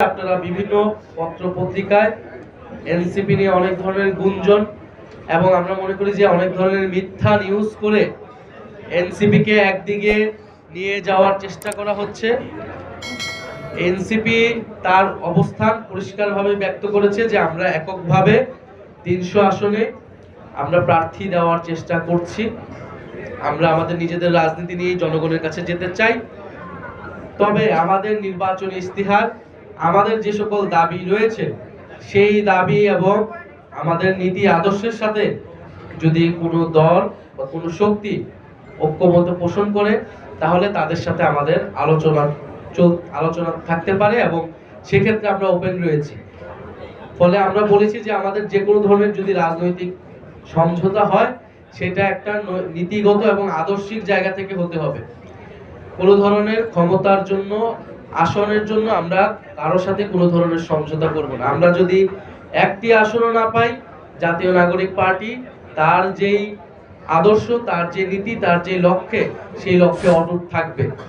আপনারা বিভিন্ন পত্র পত্রিকায় এনসিপি নিয়ে অনেক ধরনের গুঞ্জন এবং আমরা মনে করি যে অনেক ধরনের মিথ্যা নিউজ করে এনসিপি কে একদিকে নিয়ে যাওয়ার চেষ্টা করা হচ্ছে। এনসিপি তার অবস্থান পরিষ্কারভাবে ব্যক্ত করেছে যে আমরা এককভাবে ৩০০ আসনে আমরা প্রার্থী দেওয়ার চেষ্টা করছি। আমরা আমাদের নিজেদের রাজনীতি নিয়ে জনগণের কাছে যেতে চাই। তবে আমাদের নির্বাচনী ইস্তিহার, আমাদের যে সকল দাবি রয়েছে সেই দাবি এবং আমাদের নীতি আদর্শের সাথে যদি কোনো দল বা কোনো শক্তি ঐক্যমত্য পোষণ করে তাহলে তাদের সাথে আমাদের আলোচনা থাকতে পারে এবং সেক্ষেত্রে আমরা ওপেন রয়েছি। ফলে আমরা বলেছি যে আমাদের যে কোনো ধরনের যদি রাজনৈতিক সমঝোতা হয় সেটা একটা নীতিগত এবং আদর্শিক জায়গা থেকে হতে হবে। কোনো ধরনের ক্ষমতার জন্য, আসনের জন্য আমরা কারোর সাথে কোনো ধরনের সমঝোতা করব না। আমরা যদি একটি আসনও না পাই, জাতীয় নাগরিক পার্টি তার যেই আদর্শ, তার যে নীতি, তার যে লক্ষ্যে, সেই লক্ষ্যে অটুট থাকবে।